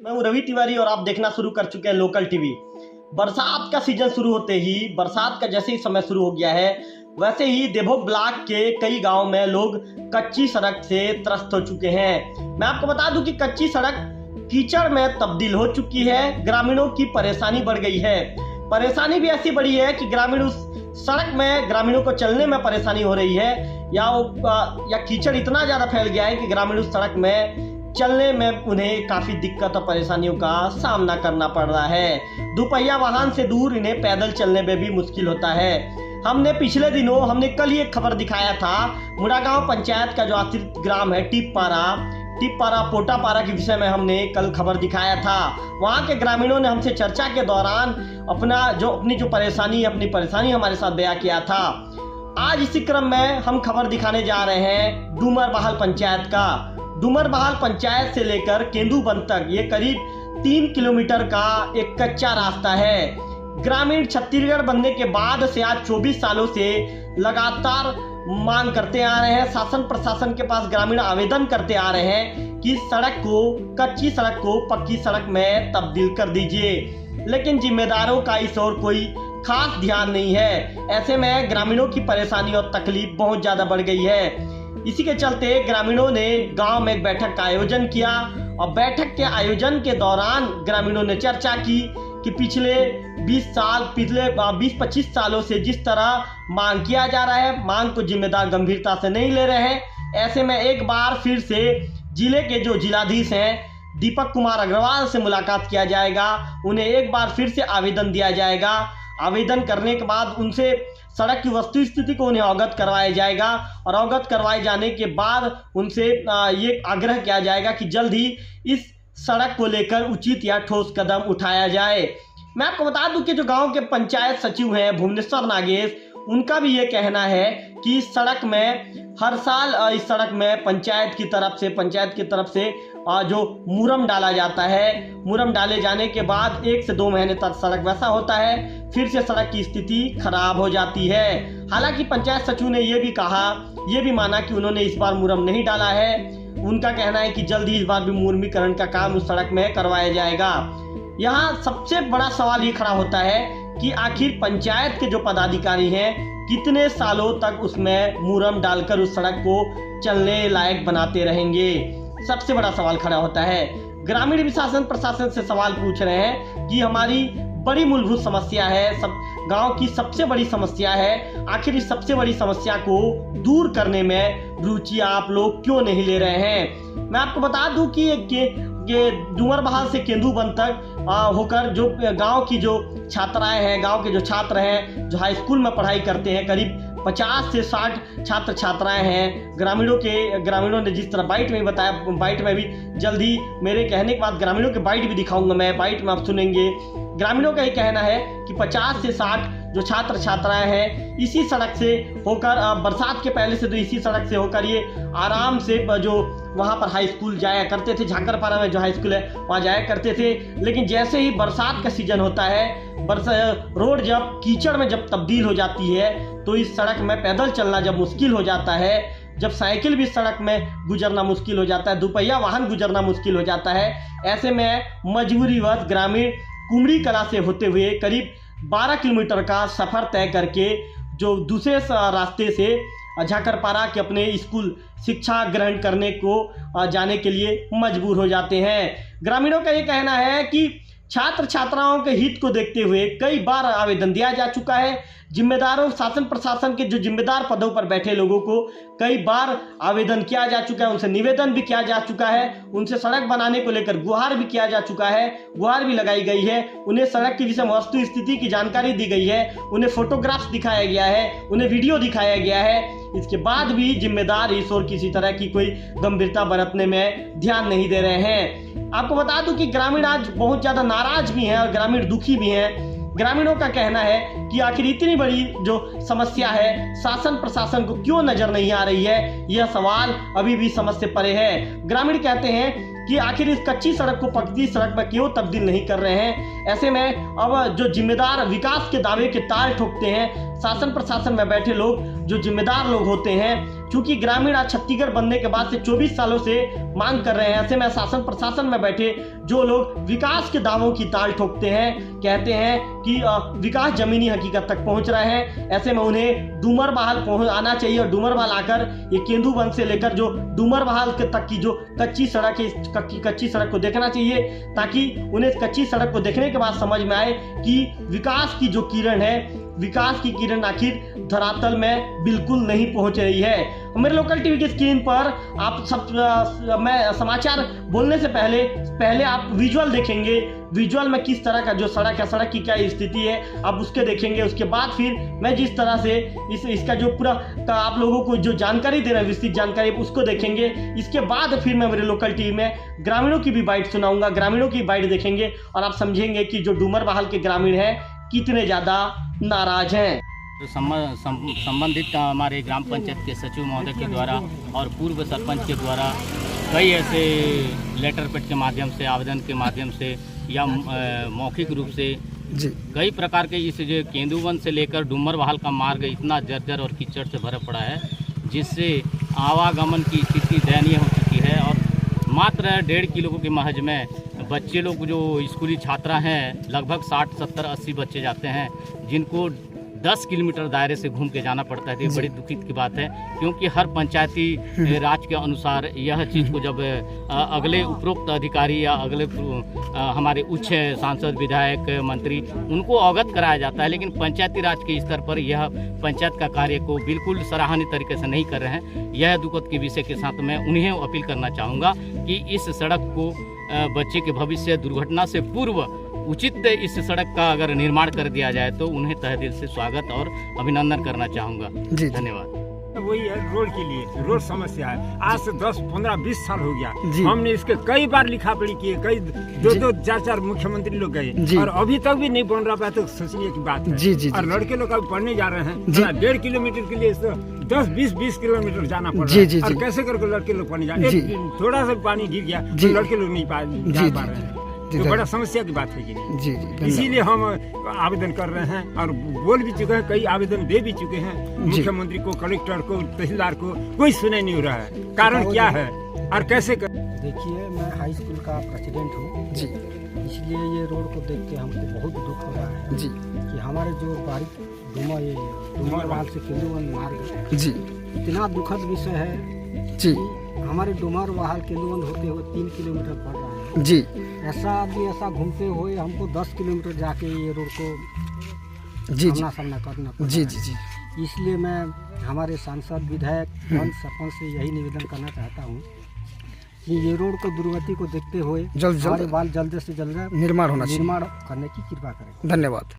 मैं हूं रवि तिवारी और आप देखना शुरू कर चुके हैं लोकल टीवी। बरसात का सीजन शुरू होते ही बरसात का जैसे ही समय शुरू हो गया है वैसे ही देवभोग ब्लॉक के कई गांव में लोग कच्ची सड़क से त्रस्त हो चुके हैं। मैं आपको बता दूं कि कच्ची सड़क कीचड़ में तब्दील हो चुकी है। ग्रामीणों की परेशानी बढ़ गई है। परेशानी भी ऐसी बढ़ी है कि ग्रामीण उस सड़क में ग्रामीणों को चलने में परेशानी हो रही है या कीचड़ इतना ज़्यादा फैल गया है कि ग्रामीण उस सड़क में चलने में उन्हें काफ़ी दिक्कत और परेशानियों का सामना करना पड़ रहा है। दुपहिया वाहन से दूर इन्हें पैदल चलने में भी मुश्किल होता है। हमने पिछले दिनों कल ही एक खबर दिखाया था मुड़ागांव पंचायत का जो आश्रित ग्राम है टिपपारा पोटापारा के विषय में हमने कल खबर दिखाया था। वहाँ के ग्रामीणों ने हमसे चर्चा के दौरान अपनी जो परेशानी हमारे साथ बयां किया था। आज इसी क्रम में हम खबर दिखाने जा रहे हैं डूमरबहाल पंचायत का। डूमरबहाल पंचायत से लेकर केंदूबंद तक ये करीब 3 किलोमीटर का एक कच्चा रास्ता है। ग्रामीण छत्तीसगढ़ बनने के बाद से आज 24 सालों से लगातार मांग करते आ रहे हैं। शासन प्रशासन के पास ग्रामीण आवेदन करते आ रहे हैं कि कच्ची सड़क को पक्की सड़क में तब्दील कर दीजिए, लेकिन जिम्मेदारों का इस ओर कोई खास ध्यान नहीं है। ऐसे में ग्रामीणों की परेशानी और तकलीफ बहुत ज़्यादा बढ़ गई है। इसी के चलते ग्रामीणों ने गांव में एक बैठक का आयोजन किया और बैठक के आयोजन के दौरान ग्रामीणों ने चर्चा की कि पिछले 20-25 सालों से जिस तरह मांग किया जा रहा है, मांग को जिम्मेदार गंभीरता से नहीं ले रहे हैं। ऐसे में एक बार फिर से जिले के जो जिलाधीश हैं दीपक कुमार अग्रवाल से मुलाकात किया जाएगा। उन्हें एक बार फिर से आवेदन दिया जाएगा। आवेदन करने के बाद उनसे सड़क की वस्तु स्थिति को उन्हें अवगत करवाया जाएगा और अवगत करवाए जाने के बाद उनसे ये आग्रह किया जाएगा कि जल्द ही इस सड़क को लेकर उचित या ठोस कदम उठाया जाए। मैं आपको बता दूं कि जो गांव के पंचायत सचिव हैं भुवनेश्वर नागेश, उनका भी ये कहना है कि इस सड़क में हर साल इस सड़क में पंचायत की तरफ से जो मुरम डाला जाता है, मुरम डाले जाने के बाद 1 से 2 महीने तक सड़क वैसा होता है, फिर से सड़क की स्थिति खराब हो जाती है। हालांकि पंचायत सचिव ने ये भी माना कि उन्होंने इस बार मुरम नहीं डाला है। उनका कहना है कि जल्द ही इस बार भी मुरमीकरण का काम उस सड़क में करवाया जाएगा। यहाँ सबसे बड़ा सवाल ये खड़ा होता है कि आखिर पंचायत के जो पदाधिकारी हैं कितने सालों तक उसमें मुरम डालकर उस सड़क को चलने लायक बनाते रहेंगे। सबसे बड़ा सवाल खड़ा होता है। ग्रामीण भी शासन प्रशासन से सवाल पूछ रहे हैं कि हमारी बड़ी मूलभूत समस्या है, गांव की सबसे बड़ी समस्या है, आखिर इस सबसे बड़ी समस्या को दूर करने में रुचि आप लोग क्यों नहीं ले रहे हैं। मैं आपको बता दूं कि ये डूमरबहाल से केंदूबंद तक होकर जो गांव की जो छात्राएं हैं, गांव के जो छात्र हैं जो हाई स्कूल में पढ़ाई करते हैं, करीब 50 से 60 छात्र छात्राएं हैं। ग्रामीणों ने जिस तरह बाइट में बताया, बाइट में भी जल्दी मेरे कहने के बाद ग्रामीणों के बाइट भी दिखाऊंगा मैं, बाइट में आप सुनेंगे। ग्रामीणों का ये कहना है कि 50 से 60 जो छात्र छात्राएं हैं इसी सड़क से होकर बरसात के पहले से तो इसी सड़क से होकर ये आराम से जो वहाँ पर हाई स्कूल जाया करते थे, झाकरपारा में जो हाई स्कूल है वहाँ जाया करते थे। लेकिन जैसे ही बरसात का सीजन होता है, रोड जब कीचड़ में जब तब्दील हो जाती है तो इस सड़क में पैदल चलना जब मुश्किल हो जाता है, जब साइकिल भी सड़क में गुजरना मुश्किल हो जाता है, दुपहिया वाहन गुजरना मुश्किल हो जाता है, ऐसे में मजबूरीवश ग्रामीण कुमड़ी कला से होते हुए करीब 12 किलोमीटर का सफ़र तय करके जो दूसरे रास्ते से झाकरपारा के अपने स्कूल शिक्षा ग्रहण करने को जाने के लिए मजबूर हो जाते हैं। ग्रामीणों का ये कहना है कि छात्र छात्राओं के हित को देखते हुए कई बार आवेदन दिया जा चुका है। जिम्मेदारों शासन प्रशासन के जो जिम्मेदार पदों पर बैठे लोगों को कई बार आवेदन किया जा चुका है, उनसे निवेदन भी किया जा चुका है, उनसे सड़क बनाने को लेकर गुहार भी किया जा चुका है, गुहार भी लगाई गई है, उन्हें सड़क की विषय वस्तु स्थिति की जानकारी दी गई है, उन्हें फोटोग्राफ्स दिखाया गया है, उन्हें वीडियो दिखाया गया है। इसके बाद भी जिम्मेदार इस ओर किसी तरह की कोई गंभीरता बरतने में ध्यान नहीं दे रहे हैं। आपको बता दूं कि ग्रामीण आज बहुत ज़्यादा नाराज भी हैं और ग्रामीण दुखी भी हैं। ग्रामीणों का कहना है कि आखिर इतनी बड़ी जो समस्या है शासन प्रशासन को क्यों नजर नहीं आ रही है, यह सवाल अभी भी समझ से परे है। ग्रामीण कहते हैं कि आखिर इस कच्ची सड़क को पक्की सड़क में क्यों तब्दील नहीं कर रहे हैं। ऐसे में अब जो जिम्मेदार विकास के दावे के ताल ठोकते हैं, शासन प्रशासन में बैठे लोग जो जिम्मेदार लोग होते हैं, क्योंकि ग्रामीण आज छत्तीसगढ़ बनने के बाद से 24 सालों से मांग कर रहे हैं। ऐसे में शासन प्रशासन में बैठे जो लोग विकास के दावों की ताल ठोकते हैं, कहते हैं कि विकास जमीनी हकीकत तक पहुंच रहे हैं, ऐसे में उन्हें डूमरबहाल आना चाहिए और डूमरबहाल आकर ये केंदूबंद से लेकर जो डूमरबहाल तक की जो कच्ची सड़क है, कच्ची सड़क को देखना चाहिए, ताकि उन्हें कच्ची सड़क को देखने के बाद समझ में आए कि विकास की जो किरण है, विकास की किरण आखिर धरातल में बिल्कुल नहीं पहुंच रही है। मेरे लोकल टीवी की स्क्रीन पर आप सब मैं समाचार बोलने से पहले आप विजुअल देखेंगे। विजुअल में किस तरह का जो सड़क है, सड़क की क्या स्थिति है, आप उसके देखेंगे। उसके बाद फिर मैं जिस तरह से इसका जो पूरा आप लोगों को जो जानकारी दे रहा है, विस्तृत जानकारी, उसको देखेंगे। इसके बाद फिर मैं मेरे लोकल टीवी में ग्रामीणों की भी बाइट सुनाऊंगा, ग्रामीणों की बाइट देखेंगे और आप समझेंगे कि जो डूमरबहाल के ग्रामीण हैं कितने ज़्यादा नाराज हैं। तो संबंधित हमारे ग्राम पंचायत के सचिव महोदय के द्वारा और पूर्व सरपंच के द्वारा कई ऐसे लेटर पैड के माध्यम से, आवेदन के माध्यम से या मौखिक रूप से कई प्रकार के इस जो केंदूबंद से लेकर डूमरबहाल का मार्ग इतना जर्जर और कीचड़ से भरा पड़ा है, जिससे आवागमन की स्थिति दयनीय हो चुकी है। और मात्र 1.5 किलो के महज में बच्चे लोग जो स्कूली छात्रा हैं, लगभग 60, 70, 80 बच्चे जाते हैं, जिनको 10 किलोमीटर दायरे से घूम के जाना पड़ता है। तो ये बड़ी दुखित की बात है, क्योंकि हर पंचायती राज के अनुसार यह चीज़ को जब अगले उपरोक्त अधिकारी या अगले हमारे उच्च सांसद, विधायक, मंत्री, उनको अवगत कराया जाता है, लेकिन पंचायती राज के स्तर पर यह पंचायत का कार्य को बिल्कुल सराहनीय तरीके से नहीं कर रहे हैं। यह दुखद के विषय के साथ मैं उन्हें अपील करना चाहूँगा कि इस सड़क को बच्चे के भविष्य दुर्घटना से पूर्व उचित इस सड़क का अगर निर्माण कर दिया जाए तो उन्हें तहे दिल से स्वागत और अभिनंदन करना चाहूँगा। धन्यवाद। वही है, रोड के लिए रोड समस्या है। आज से 10, 15, 20 साल हो गया, हमने इसके कई बार लिखा पढ़ी किए, कई 2, 4 मुख्यमंत्री लोग गए और अभी तक भी नहीं बन रहा है। तो सोचने की बात है। और लड़के लोग अभी पढ़ने जा रहे हैं, 1.5 किलोमीटर के लिए 10, 20 किलोमीटर जाना पड़ रहा है। और कैसे करके लड़के लोग पढ़ने जा रहे हैं? थोड़ा सा पानी गिर गया तो लड़के लोग नहीं जा पा रहे हैं। तो बड़ा समस्या की बात है कि नहीं। इसीलिए हम आवेदन कर रहे हैं और बोल भी चुके हैं, कई आवेदन दे भी चुके हैं मुख्यमंत्री को, कलेक्टर को, तहसीलदार को, कोई सुने नहीं हो रहा है। कारण क्या है और कैसे कर? देखिए, मैं हाई स्कूल का प्रेसिडेंट हूँ जी, इसलिए ये रोड को देख के हमको बहुत दुख हो रहा है जी कि हमारे जो बारिक डूमरबहाल से केंदूबंद मार्ग जी, इतना दुखद विषय है जी। हमारे डूमरबहाल केंदूबंद होते हुए 3 किलोमीटर पड़ रहा है जी। ऐसा घूमते हुए हमको 10 किलोमीटर जाके ये रोड को सामना करना जी। इसलिए मैं हमारे सांसद, विधायक, सरपंच से यही निवेदन करना चाहता हूँ कि ये रोड को दुर्गति को देखते हुए जल्द से जल्द निर्माण करने की कृपा करें। धन्यवाद।